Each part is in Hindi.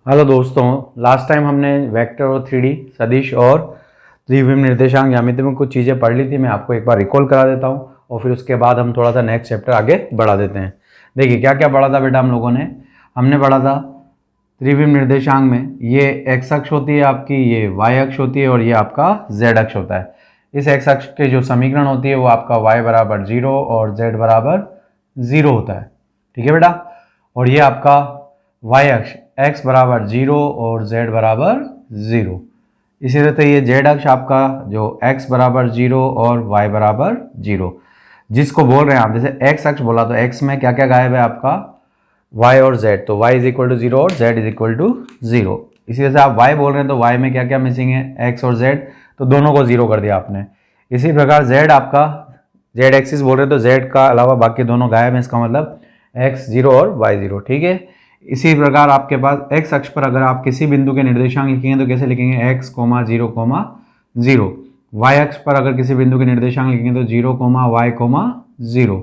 हेलो दोस्तों, लास्ट टाइम हमने वेक्टर और 3D सदिश और द्विविम निर्देशांक ज्यामिति में कुछ चीज़ें पढ़ ली थी। मैं आपको एक बार रिकॉल करा देता हूँ और फिर उसके बाद हम थोड़ा सा नेक्स्ट चैप्टर आगे बढ़ा देते हैं। देखिए क्या क्या पढ़ा था बेटा हम लोगों ने। हमने पढ़ा था त्रिविम निर्देशांक में ये एक्स अक्ष होती है आपकी, ये वाई अक्ष होती है और ये आपका जेड अक्ष होता है। इस एक्स अक्ष के जो समीकरण होती है वो आपका वाई बराबर 0 और जेड बराबर 0 होता है। ठीक है बेटा। और ये आपका वाई अक्ष x बराबर 0 और z बराबर 0। इसी तरह से ये z अक्ष आपका जो x बराबर 0 और y बराबर 0 जिसको बोल रहे हैं आप, जैसे x अक्ष बोला तो x में क्या क्या गायब है आपका y और z, तो y इज इक्वल टू 0 और z इज इक्वल टू 0। इसी तरह से आप y बोल रहे हैं तो y में क्या क्या मिसिंग है, x और z, तो दोनों को 0 कर दिया आपने। इसी प्रकार z आपका z एक्सिस बोल रहे हैं तो z का अलावा बाकी दोनों गायब है, इसका मतलब x 0 और y 0। ठीक है। इसी प्रकार आपके पास x अक्ष पर अगर आप किसी बिंदु के निर्देशांक लिखेंगे तो कैसे लिखेंगे, x, 0, 0। y अक्ष पर अगर किसी बिंदु के निर्देशांक लिखेंगे तो 0, y, 0।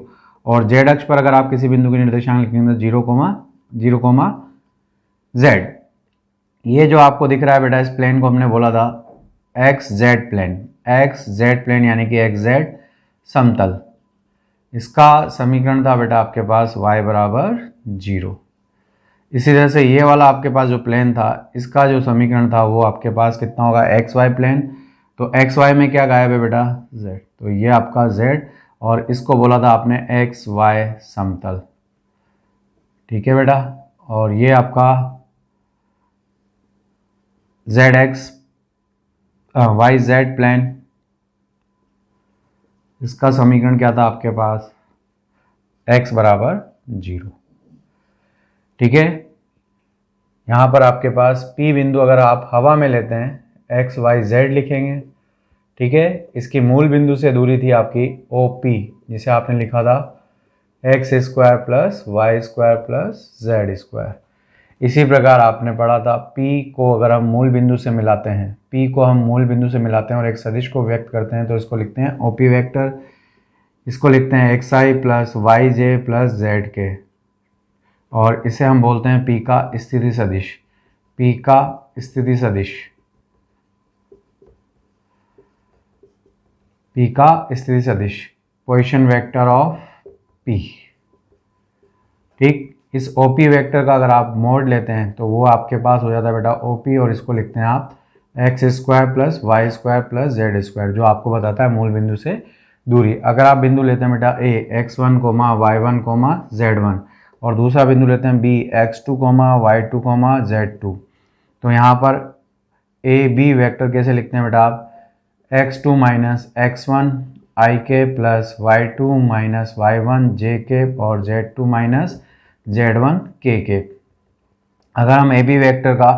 और z अक्ष पर अगर आप किसी बिंदु के निर्देशांक लिखेंगे तो 0, 0, z। ये जो आपको दिख रहा है बेटा, इस प्लेन को हमने बोला था X Z plane. X Z plane यानी कि एक्स जेड समतल। इसका समीकरण था बेटा आपके पास y बराबर 0। इसी तरह से ये वाला आपके पास जो प्लेन था, इसका जो समीकरण था वो आपके पास कितना होगा, एक्स वाई प्लेन। तो एक्स वाई में क्या गायब है बेटा, z, तो ये आपका z और इसको बोला था आपने एक्स वाई समतल। ठीक है बेटा। और ये आपका Z X Y Z plane, इसका समीकरण क्या था आपके पास, x बराबर 0। ठीक है। यहाँ पर आपके पास P बिंदु अगर आप हवा में लेते हैं x y z लिखेंगे। ठीक है। इसकी मूल बिंदु से दूरी थी आपकी OP, जिसे आपने लिखा था x square plus Y square plus Z square. इसी प्रकार आपने पढ़ा था P को अगर हम मूल बिंदु से मिलाते हैं, P को हम मूल बिंदु से मिलाते हैं और एक सदिश को व्यक्त करते हैं तो इसको लिखते हैं OP वेक्टर। इसको लिखते हैं xi प्लस वाई जे प्लस जेड के, और इसे हम बोलते हैं P का स्थिति सदिश। P का स्थिति सदिश, P का स्थिति सदिश, पोजीशन वेक्टर ऑफ P। ठीक। इस OP वेक्टर का अगर आप मोड लेते हैं तो वो आपके पास हो जाता है बेटा OP, और इसको लिखते हैं आप X square plus Y square plus Z square, जो आपको बताता है मूल बिंदु से दूरी। अगर आप बिंदु लेते हैं बेटा A x1, y1, z1, और दूसरा बिंदु लेते हैं B x2, y2, z2, तो यहाँ पर A B वेक्टर कैसे लिखते हैं बेटा आप, x2 माइनस x1 i के plus y2 minus y1 j के और z2 माइनस z1 k। अगर हम AB वेक्टर का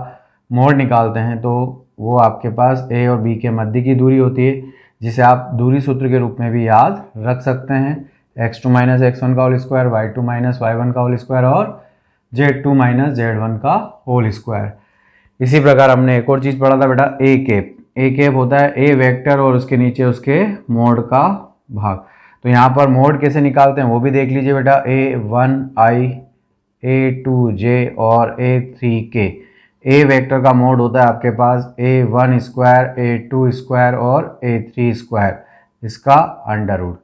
मोड निकालते हैं तो वो आपके पास A और B के मध्य की दूरी होती है, जिसे आप दूरी सूत्र के रूप में भी याद रख सकते हैं, x2 माइनस x1 का whole square, y2 minus y1 का होल स्क्वायर और z2 माइनस z1 का होल स्क्वायर। इसी प्रकार हमने एक और चीज़ पढ़ा था बेटा a कैप। a कैप होता है A वेक्टर और उसके नीचे उसके मोड का भाग। तो यहाँ पर मोड कैसे निकालते हैं वो भी देख लीजिए बेटा, A1i, A2j और A3k। A वेक्टर का मोड होता है आपके पास A1 स्क्वायर, A2 स्क्वायर और A3 स्क्वायर, इसका अंडर रूट।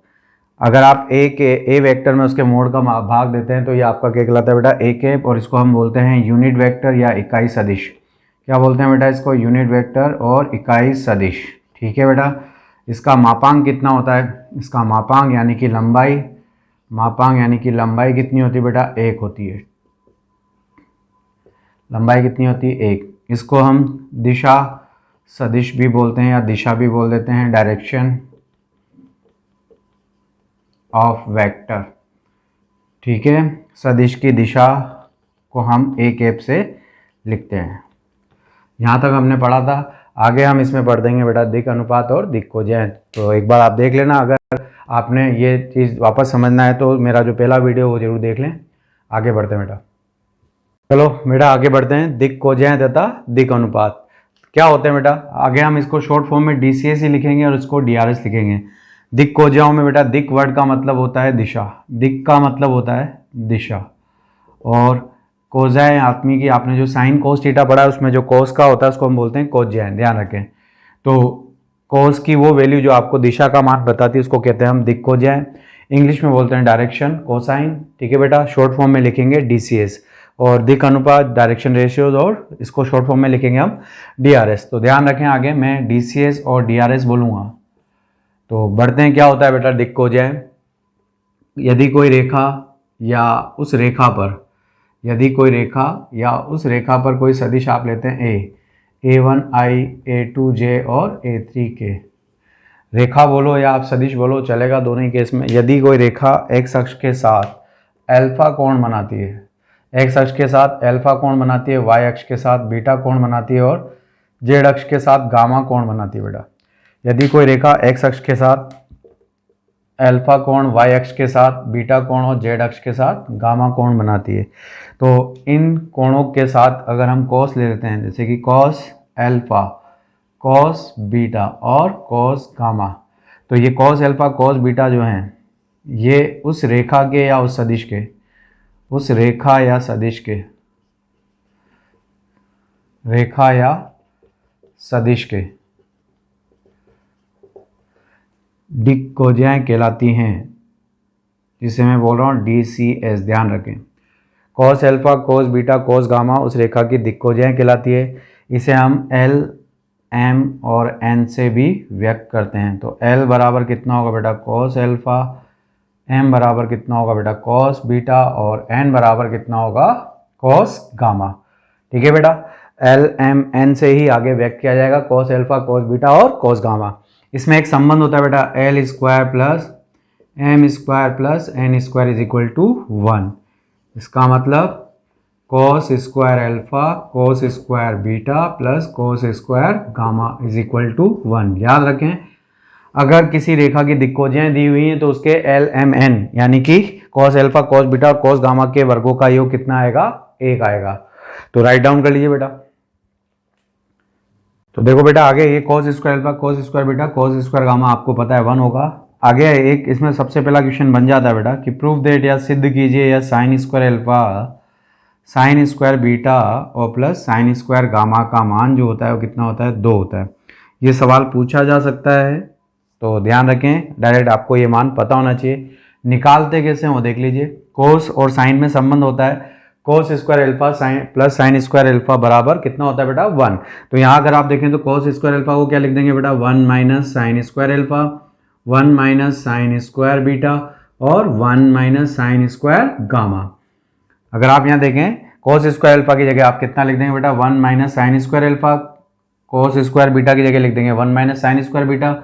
अगर आप A वेक्टर में उसके मोड का भाग देते हैं तो ये आपका क्या कहलाता है बेटा, A कैप, और इसको हम बोलते हैं यूनिट वेक्टर या इकाई सदिश। क्या बोलते हैं बेटा इसको, यूनिट वेक्टर और इकाई सदिश। ठीक है बेटा। इसका मापांक कितना होता है, इसका मापांक यानी कि लंबाई, मापांक यानी कि लंबाई कितनी होती है बेटा, 1 होती है। लंबाई कितनी होती है, 1। इसको हम दिशा सदिश भी बोलते हैं या दिशा भी बोल देते हैं, डायरेक्शन ऑफ वेक्टर। ठीक है। सदिश की दिशा को हम A कैप से लिखते हैं। यहाँ तक हमने पढ़ा था। आगे हम इसमें पढ़ देंगे बेटा दिक् अनुपात और दिक् कोजैन। तो एक बार आप देख लेना, अगर आपने ये चीज़ वापस समझना है तो मेरा जो पहला वीडियो वो जरूर देख लें। आगे बढ़ते हैं बेटा। चलो बेटा आगे बढ़ते हैं। दिक् कोजैन तथा दिक् अनुपात क्या होते हैं बेटा, आगे हम इसको शॉर्ट फॉर्म में DCS ही लिखेंगे और इसको DRS लिखेंगे। दिक् कोजयों में बेटा दिक् वर्ड का मतलब होता है दिशा, दिक् का मतलब होता है दिशा, और कोजाइन आत्मी की आपने जो साइन कोस थीटा पढ़ा है उसमें जो कोस का होता है उसको हम बोलते हैं कोजाइन, ध्यान रखें। तो कोस की वो वैल्यू जो आपको दिशा का मान बताती है उसको कहते हैं हम दिक्कोजाइन, इंग्लिश में बोलते हैं डायरेक्शन कोसाइन, ठीक है बेटा। शॉर्ट फॉर्म में लिखेंगे DCS, और दिक् अनुपात डायरेक्शन रेशियोज, और इसको शॉर्ट फॉर्म में लिखेंगे हम DRS। तो ध्यान रखें आगे मैं DCS और DRS बोलूँगा। तो बढ़ते हैं, क्या होता है बेटा दिक्कोजाइन। यदि कोई रेखा या उस रेखा पर, यदि कोई रेखा या उस रेखा पर कोई सदिश आप लेते हैं A1I, A2J और A3K, रेखा बोलो या आप सदिश बोलो चलेगा दोनों ही केस में। यदि कोई रेखा x अक्ष के साथ अल्फा कोण बनाती है, x अक्ष के साथ अल्फा कोण बनाती है, y अक्ष के साथ बीटा कोण बनाती है, और z अक्ष के साथ गामा कोण बनाती है बेटा। यदि कोई रेखा x अक्ष के साथ अल्फा कोण, y अक्ष के साथ बीटा कोण और z अक्ष के साथ गामा कोण बनाती है, तो इन कोणों के साथ अगर हम कॉस ले लेते हैं, जैसे कि कॉस अल्फा, कॉस बीटा और कॉस गामा, तो ये कॉस अल्फा कॉस बीटा जो हैं ये उस रेखा के या उस सदिश के, उस रेखा या सदिश के, रेखा या सदिश के दिक्कोजाइन कहलाती हैं, जिसे मैं बोल रहा हूँ DCS, ध्यान रखें। Cos alpha cos beta cos gamma उस रेखा की दिक्कोजाइन कहलाती है। इसे हम L, M और N से भी व्यक्त करते हैं। तो L बराबर कितना होगा बेटा कॉस अल्फा, M बराबर कितना होगा बेटा कॉस बीटा, और N बराबर कितना होगा कॉस गामा, ठीक है बेटा। L, M, N से ही आगे व्यक्त किया जाएगा कॉस अल्फा कॉस बीटा और कॉस गामा। इसमें एक संबंध होता है बेटा L square plus M square plus N square is equal to 1। इसका मतलब cos square alpha cos square beta plus cos square gamma is equal to 1। याद रखें, अगर किसी रेखा की दिक्कोजाएं दी हुई हैं तो उसके L, M, N यानी कि कॉस अल्फा कॉस बीटा और कॉस गामा के वर्गों का योग कितना आएगा, 1 आएगा। तो राइट डाउन कर लीजिए बेटा। तो देखो बेटा आगे ये cos square alpha cos square beta cos square gamma आपको पता है 1 होगा। आगे एक इसमें सबसे पहला क्वेश्चन बन जाता है बेटा कि प्रूफ देट, या सिद्ध कीजिए, या sine square alpha sine square beta और प्लस साइन स्क्वायर गामा का मान जो होता है वो कितना होता है, 2 होता है। ये सवाल पूछा जा सकता है, तो ध्यान रखें डायरेक्ट आपको ये मान पता होना चाहिए। निकालते कैसे हो देख लीजिए। कोस और साइन में संबंध होता है, cos square alpha sign plus sine square alpha बराबर कितना होता है बेटा 1। तो यहाँ अगर आप देखें तो कोस स्क्वायर अल्फा को क्या लिख देंगे बेटा 1 minus sine square alpha, 1 minus sine square beta और 1 माइनस साइन स्क्वायर गामा। अगर आप यहाँ देखें कोस स्क्वायर अल्फा की जगह आप कितना लिख देंगे बेटा 1 minus sine square alpha, cos square beta की जगह लिख देंगे 1 माइनस साइन स्क्वायर बीटा,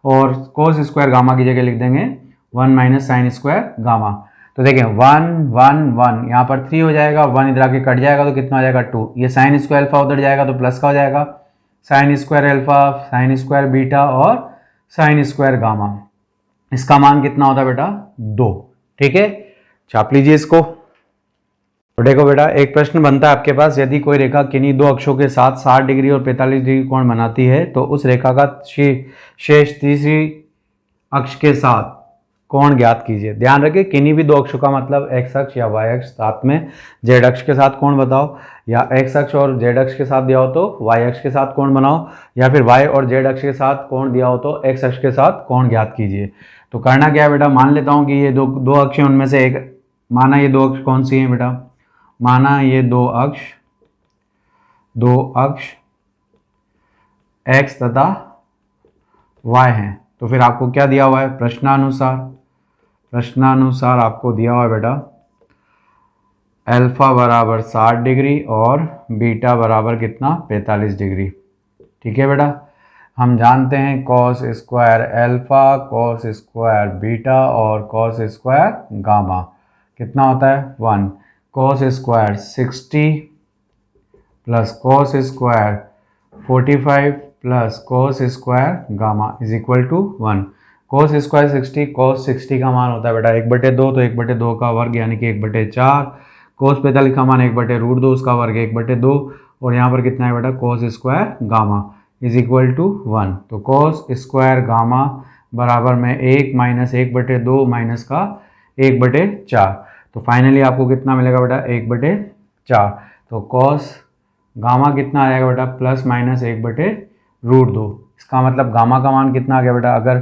और कोस स्क्वायर गामा की जगह लिख देंगे 1 माइनस साइन स्क्वायर गामा। तो देखें 1 1 1 यहाँ पर 3 हो जाएगा, 1 इधर आके कट जाएगा तो कितना हो जाएगा 2। ये साइन स्क्वायर अल्फा उधर जाएगा तो प्लस का हो जाएगा, sine square alpha sine square beta और साइन स्क्वायर गामा। इसका मान कितना होता है बेटा 2, ठीक है। छाप लीजिए इसको। तो देखो बेटा एक प्रश्न बनता है आपके पास, यदि कोई रेखा किन्हीं दो अक्षों के साथ 60 डिग्री और 45 डिग्री कोण बनाती है तो उस रेखा का शेष तीसरी अक्ष के साथ कोण ज्ञात कीजिए। ध्यान रखिए किन्हीं भी दो अक्षों का मतलब x अक्ष या y अक्ष, साथ में z अक्ष के साथ कोण बताओ, या x अक्ष और z अक्ष के साथ दिया हो तो y अक्ष के साथ कोण बनाओ, या फिर y और z अक्ष के साथ कोण दिया हो तो x अक्ष के साथ कोण ज्ञात कीजिए। तो करना क्या है बेटा, मान लेता हूँ कि ये दो अक्ष हैं, उनमें से एक, माना ये दो अक्ष कौन सी हैं बेटा, माना ये दो अक्ष x तथा y हैं। तो फिर आपको क्या दिया हुआ है, प्रश्नानुसार आपको दिया हुआ है बेटा अल्फा बराबर 60 डिग्री और बीटा बराबर कितना 45 डिग्री, ठीक है बेटा। हम जानते हैं cos square alpha cos square beta और कॉस स्क्वायर गामा कितना होता है 1। Cos square 60 plus cos square 45 plus cos square gamma is equal to 1। Cos square 60, cos 60 का मान होता है बेटा 1/2, तो 1/2 का वर्ग यानी कि 1/4। कॉस 45 का मान 1/√2, उसका वर्ग 1/2, और यहाँ पर कितना है बेटा cos square gamma is equal to 1। तो कॉस स्क्वायर गामा बराबर में 1 माइनस 1/2 माइनस का 1/4। तो फाइनली आपको कितना मिलेगा बेटा 1/4। 4। तो कॉस गामा कितना आ जाएगा बेटा, प्लस माइनस 1/√2। इसका मतलब गामा का मान कितना आ गया बेटा, अगर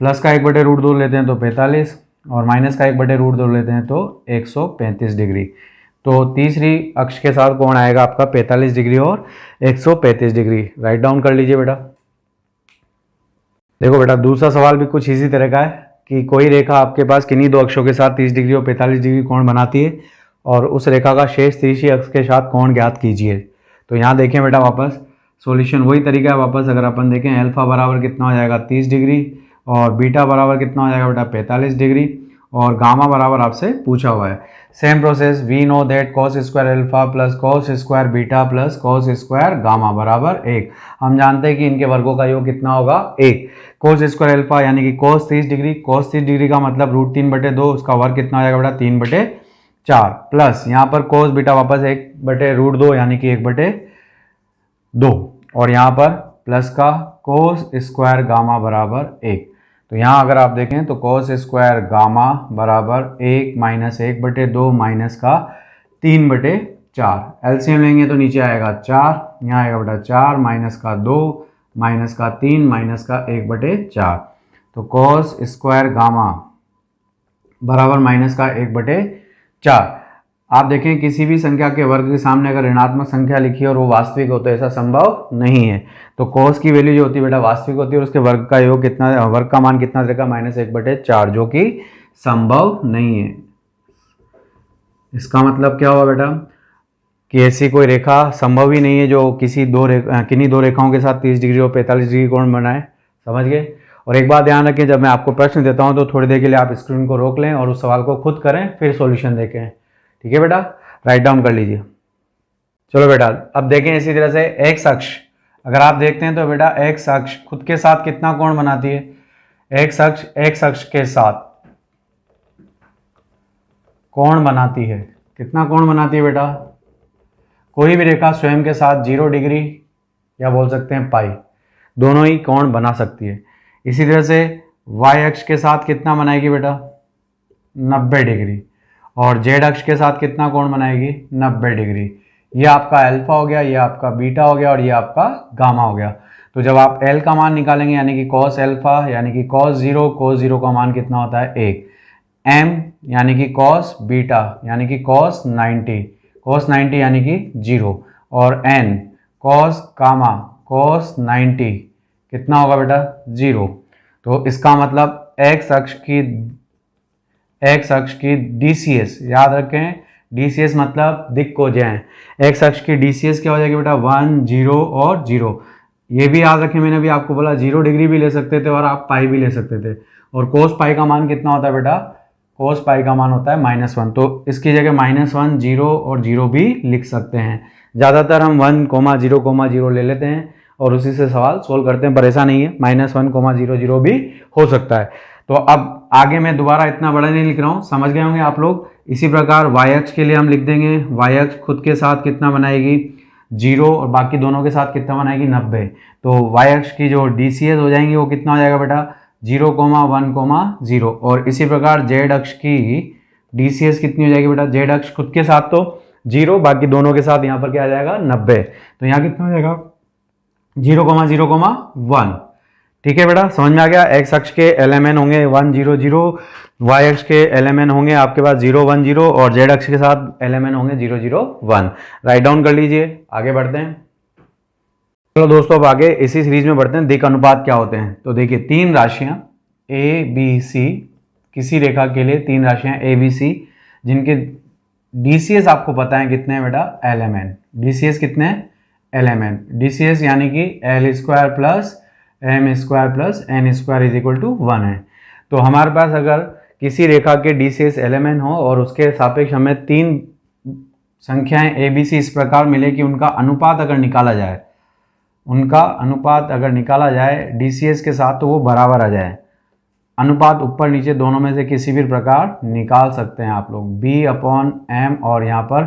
प्लस का 1/√2 लेते हैं तो 45 और माइनस का 1/√2 लेते हैं तो 135 डिग्री। तो तीसरी अक्ष के साथ कोण आएगा आपका 45 डिग्री और 135 डिग्री। राइट डाउन कर लीजिए बेटा। देखो बेटा दूसरा सवाल भी कुछ इसी तरह का है कि कोई रेखा आपके पास किन्हीं दो अक्षों के साथ 30 डिग्री और 45 डिग्री कोण बनाती है और उस रेखा का शेष तीसरी अक्ष के साथ कोण ज्ञात कीजिए। तो यहाँ देखें बेटा वापस सॉल्यूशन वही तरीका है। वापस अगर अपन देखें अल्फा बराबर कितना हो जाएगा 30 डिग्री और बीटा बराबर कितना हो जाएगा बेटा 45 डिग्री और गामा बराबर आपसे पूछा हुआ है। Same process, we know that cos square alpha plus cos square beta plus cos square gamma बराबर 1। हम जानते हैं कि इनके वर्गों का योग कितना होगा 1। कॉस स्क्वायर अल्फा यानी कि कॉस 30 डिग्री, कॉस 30 डिग्री का मतलब √3/2, उसका वर्ग कितना हो जाएगा बेटा 3/4 प्लस यहाँ पर कॉस बीटा वापस 1/√2 यानी कि 1/2 और यहाँ पर प्लस का कोस स्क्वायर गामा बराबर 1। तो यहाँ अगर आप देखें तो कोस स्क्वायर गामा बराबर 1 माइनस 1/2 माइनस का 3/4। एलसीएम लेंगे तो नीचे आएगा 4, यहाँ आएगा बेटा 4 माइनस का 2 माइनस का 3 माइनस का 1/4। तो कोस स्क्वायर गामा बराबर माइनस का 1/4। आप देखें किसी भी संख्या के वर्ग के सामने अगर ऋणात्मक संख्या लिखी और वो वास्तविक हो तो ऐसा संभव नहीं है। तो कोस की वैल्यू जो होती है बेटा वास्तविक होती है और उसके वर्ग का योग कितना, वर्ग का मान कितना देगा -1/4, जो कि संभव नहीं है। इसका मतलब क्या हुआ बेटा कि ऐसी कोई रेखा संभव ही नहीं है जो किन्हीं दो रेखाओं के साथ 30 डिग्री और 45 डिग्री कोण बनाए। समझ गए। और एक बात ध्यान रखें, जब मैं आपको प्रश्न देता हूं तो थोड़ी देर के लिए आप स्क्रीन को रोक लें और उस सवाल को खुद करें फिर सॉल्यूशन देखें। ठीक है बेटा, राइट डाउन कर लीजिए। चलो बेटा अब देखें इसी तरह से एक्स अक्ष, अगर आप देखते हैं तो बेटा एक्स अक्ष खुद के साथ कितना कोण बनाती है। एक्स अक्ष के साथ कोण बनाती है, कितना कोण बनाती है बेटा। कोई भी रेखा स्वयं के साथ 0 डिग्री या बोल सकते हैं पाई, दोनों ही कोण बना सकती है। इसी तरह से वाई अक्ष के साथ कितना बनाएगी बेटा 90 डिग्री और जेड अक्ष के साथ कितना कोण बनाएगी 90 डिग्री। ये आपका अल्फा हो गया, ये आपका बीटा हो गया और ये आपका गामा हो गया। तो जब आप एल का मान निकालेंगे यानी कि कॉस अल्फा यानी कि cos 0 का मान कितना होता है 1, एम यानी कि cos बीटा यानी कि cos 90 यानी कि 0 और एन cos गामा cos 90 कितना होगा बेटा 0। तो इसका मतलब एक्स अक्ष की DCS याद रखें, DCS मतलब दिक्कोजयं। एक्स अक्ष की DCS क्या हो जाएगी बेटा 1 0 और 0। ये भी याद रखें, मैंने भी आपको बोला 0 डिग्री भी ले सकते थे और आप पाई भी ले सकते थे। और कोस पाई का मान कितना होता है बेटा, कोस पाई का मान होता है -1। तो इसकी जगह -1 0 और 0 भी लिख सकते हैं। ज़्यादातर हम 1 0 ले लेते हैं और उसी से सवाल सोल्व करते हैं, पर ऐसा नहीं है, -1 0 भी हो सकता है। तो अब आगे मैं दोबारा इतना बड़ा नहीं लिख रहा हूँ, समझ गए होंगे आप लोग। इसी प्रकार वाई अक्ष के लिए हम लिख देंगे, वाई अक्ष खुद के साथ कितना बनाएगी 0 और बाकी दोनों के साथ कितना बनाएगी 90। तो वाई अक्ष की जो DCS हो जाएंगी वो कितना हो जाएगा बेटा 0, 1, 0। और इसी प्रकार जेड अक्ष की DCS कितनी हो जाएगी बेटा, जेड अक्ष खुद के साथ तो 0, बाकी दोनों के साथ यहाँ पर क्या आ जाएगा 90। तो यहाँ कितना हो जाएगा 0, 1। ठीक है बेटा, समझ में आ गया। एक्स अक्ष के LMN होंगे 1 0 0, वाई अक्ष के LMN होंगे आपके पास 0 1 0 और जेड अक्ष के साथ LMN होंगे 0 0 1। राइट डाउन कर लीजिए, आगे बढ़ते हैं। चलो दोस्तों अब आगे इसी सीरीज में बढ़ते हैं, दिक् अनुपात क्या होते हैं। तो देखिए 3 राशियां ABC, किसी रेखा के लिए 3 राशियां ABC जिनके DCS आपको पता है कितने हैं बेटा LMN। DCS कितने हैं LMN, DCS यानी कि L² plus m² plus n² is equal to 1 है। तो हमारे पास अगर किसी रेखा के DCS LMN हो और उसके सापेक्ष हमें 3 संख्याएं ABC इस प्रकार मिले कि उनका अनुपात अगर निकाला जाए DCS के साथ तो वो बराबर आ जाए। अनुपात ऊपर नीचे दोनों में से किसी भी प्रकार निकाल सकते हैं आप लोग, B/m और यहाँ पर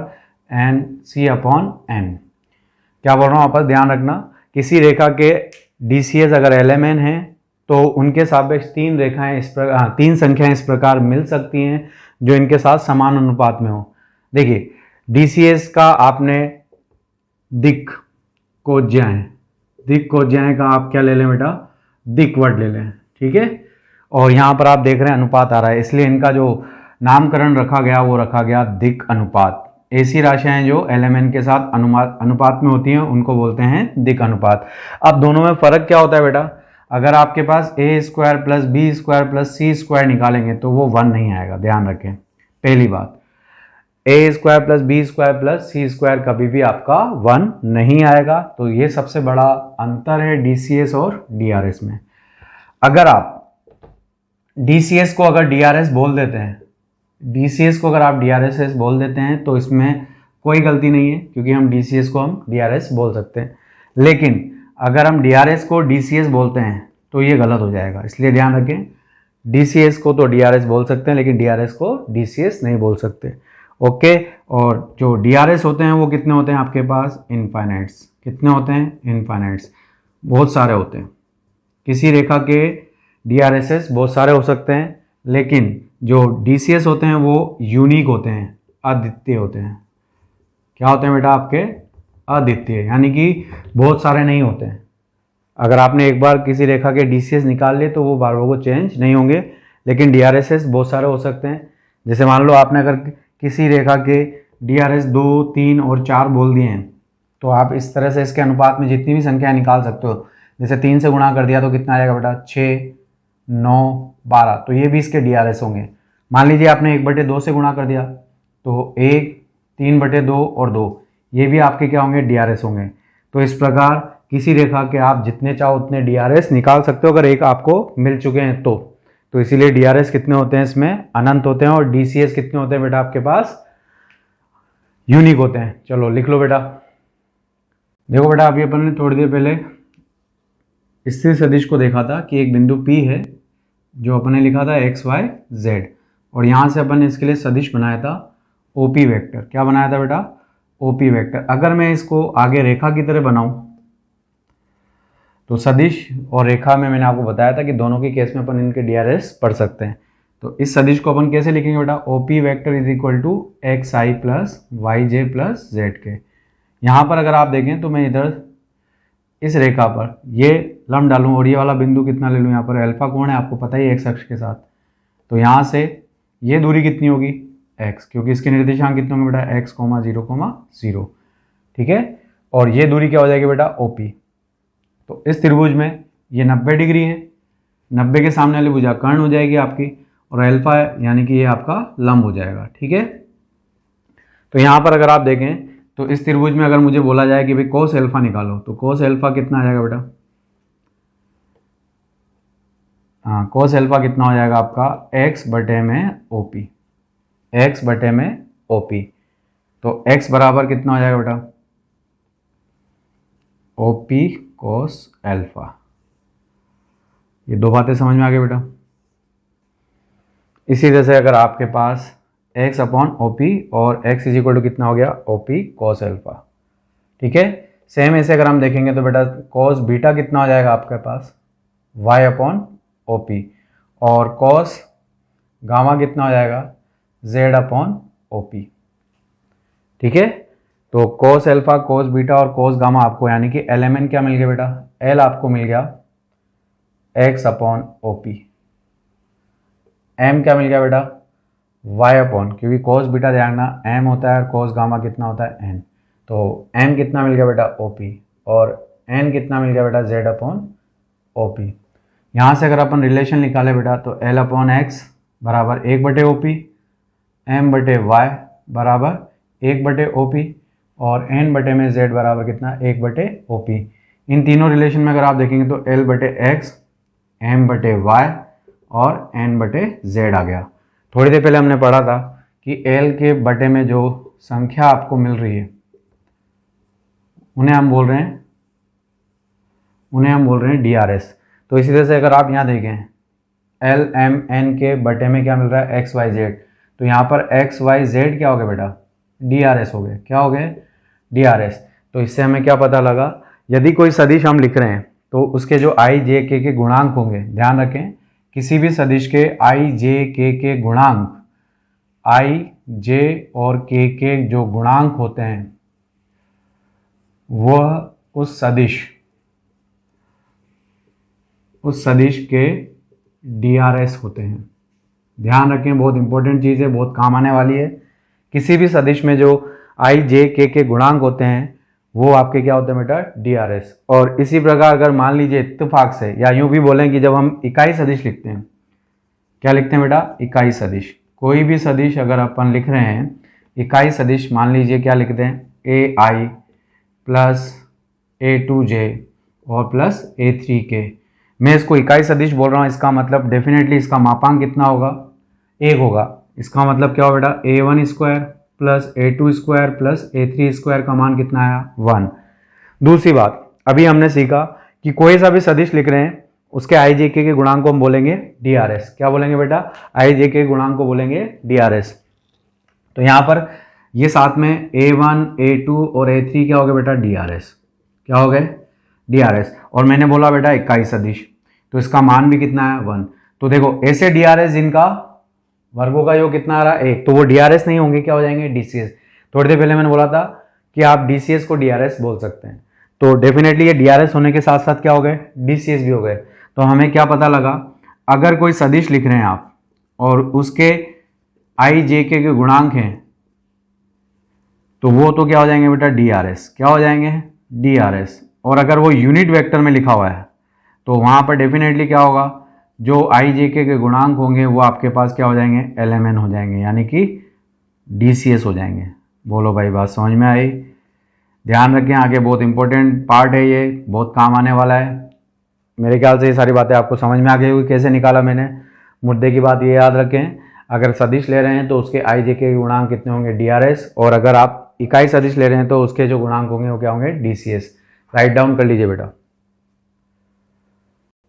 C/n। क्या बोल रहा हूँ वापस ध्यान रखना, किसी रेखा के DCS अगर LMN है तो उनके सापेक्ष 3 संख्याएं इस प्रकार मिल सकती हैं जो इनके साथ समान अनुपात में हो। देखिए DCS का आपने दिक कोज्याएं, दिक कोज्याएं का आप क्या ले लें बेटा, दिक्वट ले लें, ठीक है। और यहाँ पर आप देख रहे हैं अनुपात आ रहा है, इसलिए इनका जो नामकरण रखा गया वो रखा गया दिक अनुपात। ऐसी राशियां जो LMN के साथ अनुपात में होती हैं उनको बोलते हैं दिक अनुपात। अब दोनों में फर्क क्या होता है बेटा, अगर आपके पास a square plus B square plus C square निकालेंगे तो वो 1 नहीं आएगा, ध्यान रखें। पहली बात, a square plus B square plus C square कभी भी आपका 1 नहीं आएगा। तो ये सबसे बड़ा अंतर है DCS और DRS में। अगर आप DCS को अगर DRS बोल देते हैं, DCS को अगर आप DRS बोल देते हैं तो इसमें कोई गलती नहीं है, क्योंकि हम DCS को हम DRS बोल सकते हैं। लेकिन अगर हम DRS को DCS बोलते हैं तो ये गलत हो जाएगा, इसलिए ध्यान रखें, DCS को तो DRS बोल सकते हैं लेकिन DRS को DCS नहीं बोल सकते, ओके। और जो DRS होते हैं वो कितने होते हैं आपके पास, इनफाइनाइट्स। कितने होते हैं, इनफाइनाइट्स, बहुत सारे होते हैं। किसी रेखा के DRSS बहुत सारे हो सकते हैं, लेकिन जो DCS होते हैं वो यूनिक होते हैं, अद्वितीय होते हैं। क्या होते हैं बेटा आपके, अद्वितीय, यानी कि बहुत सारे नहीं होते हैं। अगर आपने एक बार किसी रेखा के DCS निकाल लिए तो वो बार बार वो चेंज नहीं होंगे, लेकिन DRSS बहुत सारे हो सकते हैं। जैसे मान लो आपने अगर किसी रेखा के DRS 2, 3 और 4 बोल दिए हैं, तो आप इस तरह से इसके अनुपात में जितनी भी संख्या निकाल सकते हो। जैसे 3 से गुणा कर दिया तो कितना आ जाएगा बेटा, 6, 9, 12, तो ये भी इसके DRS होंगे। मान लीजिए आपने 1/2 से गुणा कर दिया तो 1, 3/2 और 2, ये भी आपके क्या होंगे, DRS होंगे। तो इस प्रकार किसी रेखा के आप जितने चाहो उतने DRS निकाल सकते हो अगर एक आपको मिल चुके हैं तो इसीलिए DRS कितने होते हैं, इसमें अनंत होते हैं। और DCS कितने होते हैं बेटा आपके पास, यूनिक होते हैं। चलो लिख लो बेटा। देखो बेटा, अभी अपन ने थोड़ी देर पहले स्थिर सदिश को देखा था कि एक बिंदु P है जो अपन ने लिखा था XY Z, और यहाँ से अपन ने इसके लिए सदिश बनाया था OP वेक्टर। क्या बनाया था बेटा, OP वेक्टर। अगर मैं इसको आगे रेखा की तरह बनाऊं तो सदिश और रेखा में मैंने आपको बताया था कि दोनों के केस में अपन इनके DRS पढ़ सकते हैं। तो इस सदिश को अपन कैसे लिखेंगे बेटा, OP vector is equal to XI plus YJ plus ZK। यहाँ पर अगर आप देखें तो मैं इधर इस रेखा पर ये लंब डालूं और ये वाला बिंदु कितना ले लूँ, यहाँ पर अल्फा कोण है आपको पता ही है, x अक्ष के साथ। तो यहाँ से ये दूरी कितनी होगी, x, क्योंकि इसके निर्देशांक कितने होंगे बेटा, x, 0, 0, ठीक है। और ये दूरी क्या हो जाएगी बेटा, OP। तो इस त्रिभुज में ये 90 डिग्री है, 90 के सामने वाली भुजा कर्ण हो जाएगी आपकी, और अल्फा यानी कि ये आपका लंब हो जाएगा, ठीक है। तो यहाँ पर अगर आप देखें तो इस त्रिभुज में अगर मुझे बोला जाए कि भाई कोस अल्फा निकालो, तो कोस अल्फा कितना आ जाएगा बेटा, हाँ, कोस अल्फा कितना हो जाएगा आपका x बटे में OP, x बटे में OP। तो x बराबर कितना हो जाएगा बेटा, OP कोस अल्फा। ये दो बातें समझ में आ गई बेटा। इसी तरह से अगर आपके पास x अपॉन OP और x इज इक्वल टू कितना हो गया, OP कोस अल्फा, ठीक है। सेम ऐसे अगर हम देखेंगे तो बेटा कोस बीटा कितना हो जाएगा आपके पास, y अपॉन OP, और कोस गामा कितना हो जाएगा, z अपॉन OP, ठीक है। तो कोस अल्फा, कोस बीटा और कोस गामा आपको यानी कि LMN क्या मिल गया बेटा, L आपको मिल गया x अपॉन OP, M क्या मिल गया बेटा, y अपॉन, क्योंकि कोस बीटा ध्यान रखना m होता है और कोस गामा कितना होता है n, तो m कितना मिल गया बेटा OP, और n कितना मिल गया बेटा z अपॉन OP। यहाँ से अगर अपन रिलेशन निकाले बेटा तो L अपॉन x बराबर 1/OP, m बटे y बराबर 1/OP, और n बटे में z बराबर कितना, 1/OP। इन तीनों रिलेशन में अगर आप देखेंगे तो L बटे x, m बटे y और n बटे z आ गया। थोड़ी देर पहले हमने पढ़ा था कि L के बटे में जो संख्या आपको मिल रही है उन्हें हम बोल रहे हैं DRS। तो इसी तरह से अगर आप यहाँ देखें L M N के बटे में क्या मिल रहा है, x y z, तो यहाँ पर x y z क्या हो गया बेटा, DRS हो गए। क्या हो गए, DRS। तो इससे हमें क्या पता लगा, यदि कोई सदिश हम लिख रहे हैं तो उसके जो i j k के गुणांक होंगे, ध्यान रखें किसी भी सदिश के i j k के गुणांक i जे और के जो गुणांक होते हैं वह उस सदिश के DRS होते हैं। ध्यान रखें, बहुत इंपॉर्टेंट चीज़ है, बहुत काम आने वाली है। किसी भी सदिश में जो i, j, k के गुणांक होते हैं वो आपके क्या होते हैं बेटा, DRS। और इसी प्रकार अगर मान लीजिए इत्तेफाक से, या यूं भी बोलें कि जब हम इकाई सदिश लिखते हैं, क्या लिखते हैं बेटा, इकाई सदिश। कोई भी सदिश अगर अपन लिख रहे हैं, इकाई सदिश मान लीजिए क्या लिखते हैं, AI प्लस A2J और प्लस A3K। मैं इसको इकाई सदिश बोल रहा हूँ, इसका मतलब डेफिनेटली इसका मापांक कितना होगा, 1 होगा। इसका मतलब क्या हो बेटा, A1 square plus A2 square plus A3 square का मान कितना आया, 1। दूसरी बात, अभी हमने सीखा कि कोई सा भी सदिश लिख रहे हैं उसके i, j, k के गुणांक को हम बोलेंगे DRS। क्या बोलेंगे बेटा, i, j, k के गुणांक को बोलेंगे DRS। तो यहाँ पर ये साथ में A1, A2 और A3 क्या हो गए बेटा, DRS। क्या हो गए, DRS। और मैंने बोला बेटा इकाई सदिश, तो इसका मान भी कितना है, 1। तो देखो ऐसे DRS जिनका वर्गों का योग कितना आ रहा है, 1, तो वो DRS नहीं होंगे, क्या हो जाएंगे, DCS। थोड़ी देर पहले मैंने बोला था कि आप DCS को DRS बोल सकते हैं, तो डेफिनेटली ये DRS होने के साथ साथ क्या हो गए, DCS भी हो गए। तो हमें क्या पता लगा, अगर कोई सदिश लिख रहे हैं आप और उसके i, j, k के गुणांक हैं तो वो तो क्या हो जाएंगे बेटा, DRS। क्या हो जाएंगे, DRS। और अगर वो यूनिट वेक्टर में लिखा हुआ है तो वहां पर डेफिनेटली क्या होगा, जो i, j, k के गुणांक होंगे वो आपके पास क्या हो जाएंगे, LMN हो जाएंगे, यानी कि DCS हो जाएंगे। बोलो भाई, बात समझ में आई। ध्यान रखें, आगे बहुत इंपॉर्टेंट पार्ट है, ये बहुत काम आने वाला है। मेरे ख्याल से ये सारी बातें आपको समझ में आ गई होगी, कैसे निकाला मैंने। मुद्दे की बात ये याद रखें, अगर सदिश ले रहे हैं तो उसके i, j, k के गुणांक कितने होंगे, DRS। और अगर आप इकाई सदिश ले रहे हैं तो उसके जो गुणांक होंगे वो क्या होंगे, DCS। राइट डाउन कर लीजिए बेटा।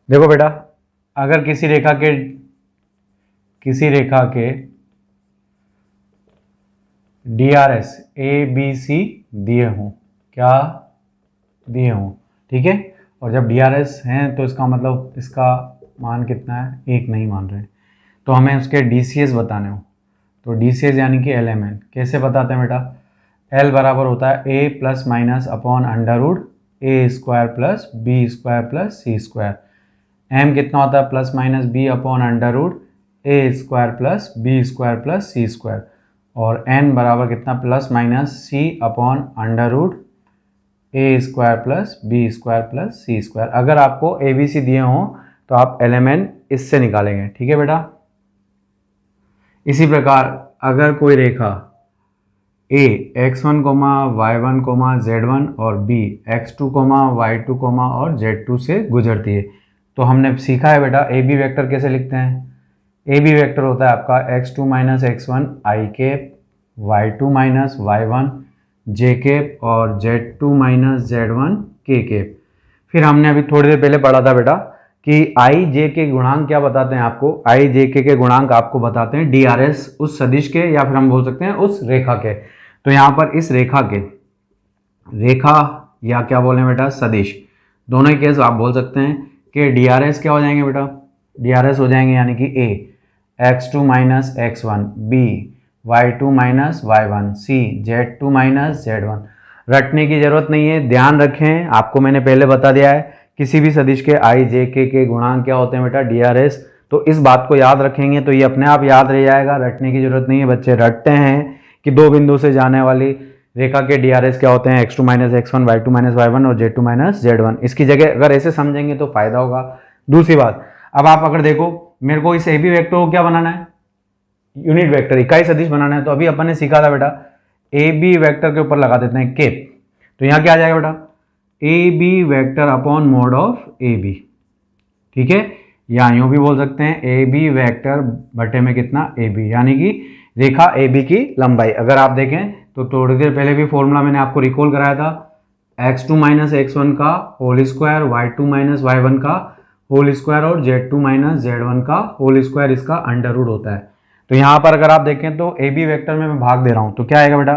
देखो बेटा, अगर किसी रेखा के DRS ABC दिए हों, क्या दिए हों, ठीक है। और जब DRS हैं तो इसका मतलब इसका मान कितना है, 1 नहीं मान रहे, तो हमें उसके DCS बताने हो। तो DCS यानी कि LMN कैसे बताते हैं बेटा, L बराबर होता है A plus minus upon under root A square plus B square plus C square. M कितना होता है, plus minus B upon under root A square plus B square plus C square. और N बराबर कितना, plus minus C upon under root A square plus B square plus C square. अगर आपको ABC दिए हों तो आप LMN इससे निकालेंगे, ठीक है बेटा। इसी प्रकार अगर कोई रेखा A x1, y1, z1 और B x2, y2, और z2 से गुजरती है, तो हमने सीखा है बेटा AB वेक्टर कैसे लिखते हैं। AB वेक्टर होता है आपका x2 minus x1 i cap, y2 minus y1 j cap और z2 minus z1 k cap. फिर हमने अभी थोड़ी देर पहले पढ़ा था बेटा कि i, j के गुणांक क्या बताते हैं आपको, i, j के गुणांक आपको बताते हैं DRS उस सदिश के, या फिर हम बोल सकते हैं उस रेखा के। तो यहाँ पर इस रेखा या क्या बोले बेटा, सदिश, दोनों ही केस आप बोल सकते हैं कि DRS क्या हो जाएंगे बेटा, DRS हो जाएंगे यानी कि A x2 minus x1 B y2 minus y1 C z2 minus z1। रटने की जरूरत नहीं है, ध्यान रखें, आपको मैंने पहले बता दिया है किसी भी सदिश के i, j, k के गुणांक क्या होते हैं बेटा, DRS। तो इस बात को याद रखेंगे तो ये अपने आप याद रह जाएगा, रटने की जरूरत नहीं है। बच्चे रटते हैं कि दो बिंदु से जाने वाली रेखा के DRS क्या होते हैं, x2 minus x1 y2 minus y1 और z2 माइनस z1। इसकी जगह अगर ऐसे समझेंगे तो फायदा होगा। दूसरी बात, अब आप अगर देखो मेरे को इस AB वेक्टर को क्या बनाना है, यूनिट वेक्टर, इकाई सदिश बनाना है। तो अभी अपन ने सीखा था बेटा AB वेक्टर के ऊपर लगा देते हैं केप। तो यहाँ क्या आ जाएगा बेटा, AB vector upon mode of AB, ठीक है। या यूं भी बोल सकते हैं AB वेक्टर बटे में कितना, AB, यानी कि रेखा AB की लंबाई। अगर आप देखें तो थोड़ी देर पहले भी फॉर्मूला मैंने आपको रिकॉल कराया था, x2 माइनस x1 का whole square, y2 minus y1 का होल स्क्वायर और z2 माइनस z1 का होल स्क्वायर, इसका अंडर रूट होता है। तो यहाँ पर अगर आप देखें तो AB वेक्टर में मैं भाग दे रहा हूँ, तो क्या आएगा बेटा,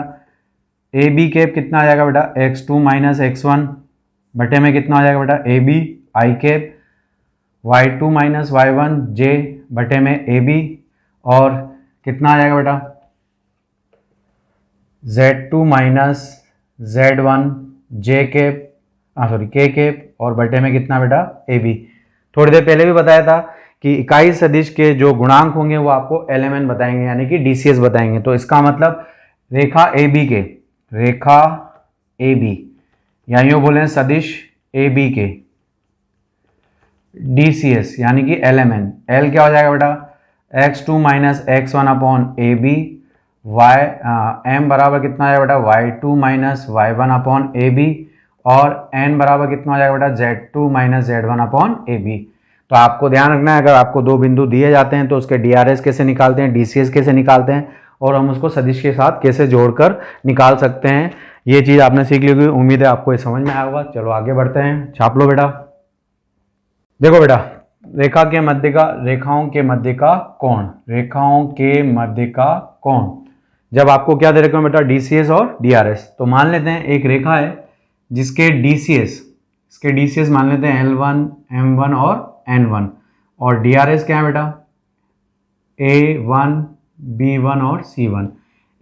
AB कैप कितना आ जाएगा बेटा, x2 माइनस x1 बटे में कितना आ जाएगा बेटा, AB i cap, y2 minus y1 j बटे में AB, और कितना आ जाएगा बेटा, Z2 minus Z1 J cap K cap और बटे में कितना बेटा AB। थोड़ी देर पहले भी बताया था कि इकाई सदिश के जो गुणांक होंगे वो आपको LMN बताएंगे, यानी कि DCS बताएंगे। तो इसका मतलब रेखा AB या यूँ बोले सदिश AB के DCS यानी कि LMN, L क्या हो जाएगा बेटा x2 minus x1 upon AB, M बराबर कितना हो जाएगा बेटा y2 minus y1 upon AB और N बराबर कितना हो जाएगा बेटा Z2 minus Z1 upon AB। तो आपको ध्यान रखना है, अगर आपको दो बिंदु दिए जाते हैं तो उसके DRS कैसे निकालते हैं, DCS कैसे निकालते हैं और हम उसको सदिश के साथ कैसे जोड़कर निकाल सकते हैं। ये चीज़ आपने सीख ली होगी, उम्मीद है आपको ये समझ में आया होगा। चलो आगे बढ़ते हैं, छाप लो बेटा। देखो बेटा, रेखाओं के मध्य का कोण, जब आपको क्या दे रखे हो बेटा DCS और DRS। तो मान लेते हैं एक रेखा है जिसके DCS मान लेते हैं L1, M1 और N1 और DRS क्या है बेटा A1, B1 और C1।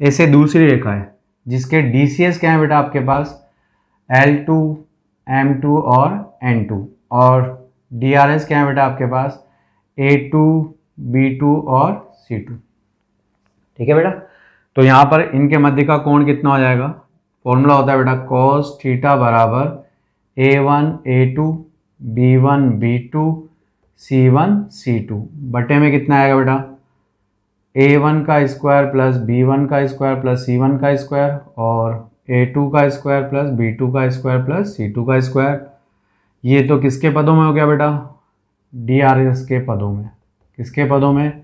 ऐसे दूसरी रेखा है जिसके DCS क्या है बेटा आपके पास L2, M2 और N2 और DRS क्या है बेटा आपके पास A2, B2 और C2। ठीक है बेटा, तो यहाँ पर इनके मध्य का कोण कितना हो जाएगा, फॉर्मूला होता है बेटा cos थीटा बराबर A1, A2, B1, B2, C1, C2 बटे में कितना आएगा बेटा A1 का स्क्वायर प्लस B1 का स्क्वायर प्लस C1 का स्क्वायर और A2 का स्क्वायर प्लस B2 का स्क्वायर प्लस C2 का स्क्वायर। ये तो किसके पदों में हो गया बेटा DRS के पदों में। किसके पदों में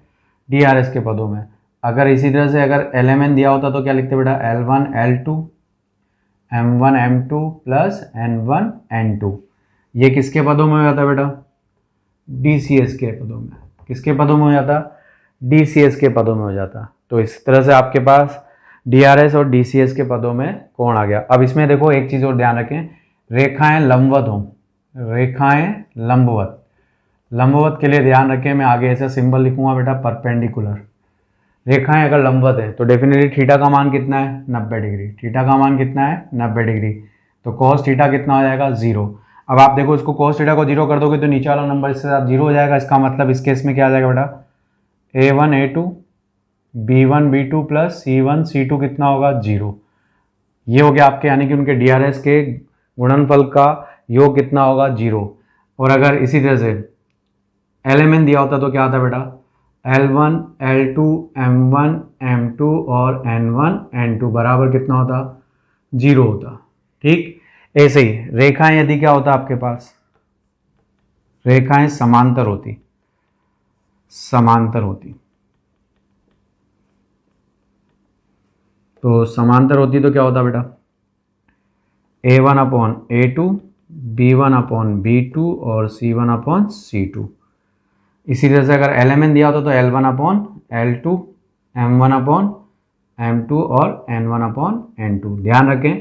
DRS के पदों में। अगर इसी तरह से अगर LMN दिया होता तो क्या लिखते बेटा L1 L2 M1 M2 plus N1 N2। ये किसके पदों में हो जाता बेटा DCS के पदों में। किसके पदों में हो जाता DCS के पदों में हो जाता। तो इस तरह से आपके पास DRS और DCS के पदों में कोण आ गया। अब इसमें देखो एक चीज़ और ध्यान रखें, रेखाएं लंबवत हों, रेखाएं लंबवत के लिए ध्यान रखें, मैं आगे ऐसा सिंबल लिखूंगा बेटा परपेंडिकुलर। रेखाएं अगर लंबवत है तो डेफिनेटली थीटा का मान कितना है 90 डिग्री। थीटा का मान कितना है 90 डिग्री। तो cos थीटा कितना हो जाएगा 0। अब आप देखो इसको cos थीटा को 0 कर दोगे तो नीचे वाला नंबर इसके साथ 0 हो जाएगा। इसका मतलब इस केस में क्या आ जाएगा बेटा A1 A2 B1 B2 plus C1 C2 कितना होगा 0। ये हो गया आपके, यानी कि उनके DRS के गुणनफल का योग कितना होगा 0। और अगर इसी तरह से LMN दिया होता तो क्या आता बेटा L1 L2 M1 M2 और N1 N2 बराबर कितना होता 0 होता। ठीक, ऐसे ही रेखाएं यदि क्या होता आपके पास, रेखाएं समांतर होती तो समांतर होती तो क्या होता बेटा A1 upon A2 B1 upon B2 और C1 अपॉन C2। इसी तरह से अगर LMN दिया होता तो L1 upon L2 M1 upon M2 और N1 अपॉन N2। ध्यान रखें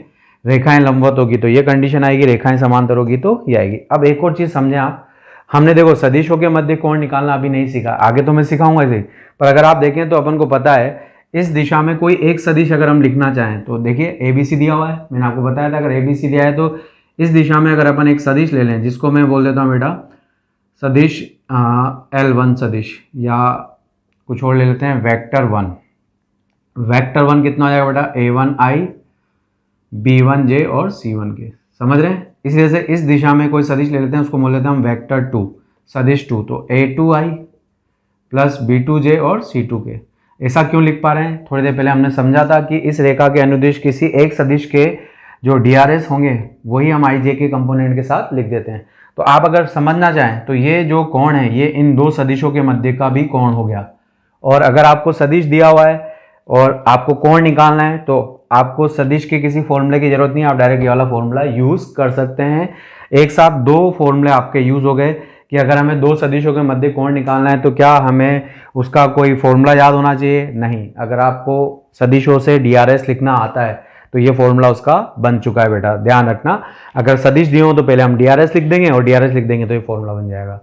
रेखाएं लंबवत होगी तो ये कंडीशन आएगी, रेखाएं समांतर होगी तो ये आएगी। अब एक और चीज़ समझें आप, हमने देखो सदिशों के मध्य कोण निकालना अभी नहीं सीखा, आगे तो मैं सिखाऊंगा इसे, पर अगर आप देखें तो अपन को पता है इस दिशा में कोई एक सदिश अगर हम लिखना चाहें तो देखिए ABC दिया हुआ है, मैंने आपको बताया था अगर ABC दिया है तो इस दिशा में अगर अपन एक सदिश ले लें जिसको मैं बोल देता हूँ बेटा सदिश L1 सदिश या कुछ और ले लेते हैं वेक्टर 1। वेक्टर 1 कितना हो जाएगा बेटा A1I B1J और C1 के, समझ रहे हैं। इसी तरह से इस दिशा में कोई सदिश ले लेते हैं उसको बोल लेते हैं हम वेक्टर 2 सदिश 2। तो A2I प्लस B2J और C2 के। ऐसा क्यों लिख पा रहे हैं, थोड़ी देर पहले हमने समझा था कि इस रेखा के अनुदिश किसी एक सदिश के जो DRS होंगे वही हम IJ के कंपोनेंट के साथ लिख देते हैं। तो आप अगर समझना चाहें तो ये जो कोण है ये इन दो सदिशों के मध्य का भी कोण हो गया। और अगर आपको सदिश दिया हुआ है और आपको कोण निकालना है तो आपको सदिश के किसी फॉर्मूले की जरूरत नहीं है, आप डायरेक्ट ये वाला फॉर्मूला यूज कर सकते हैं। एक साथ दो फॉर्मूले आपके यूज हो गए कि अगर हमें दो सदिशों के मध्य कोण निकालना है तो क्या हमें उसका कोई फॉर्मूला याद होना चाहिए, नहीं। अगर आपको सदिशों से DRS लिखना आता है तो ये फॉर्मूला उसका बन चुका है बेटा, ध्यान रखना। अगर सदिश दिए हो तो पहले हम DRS लिख देंगे और DRS लिख देंगे तो ये फॉर्मूला बन जाएगा।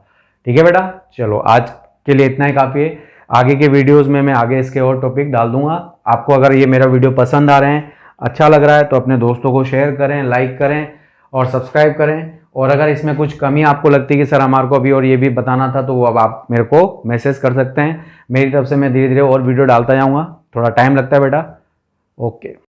ठीक है बेटा, चलो आज के लिए इतना ही काफ़ी है। आगे के वीडियोस में मैं आगे इसके और टॉपिक डाल दूंगा। आपको अगर ये मेरा वीडियो पसंद आ रहे हैं, अच्छा लग रहा है तो अपने दोस्तों को शेयर करें, लाइक करें और सब्सक्राइब करें। और अगर इसमें कुछ कमी आपको लगती है कि सर हमारे को अभी और ये भी बताना था, तो वो अब आप मेरे को मैसेज कर सकते हैं। मेरी तरफ से मैं धीरे धीरे और वीडियो डालता जाऊँगा, थोड़ा टाइम लगता है बेटा। ओके।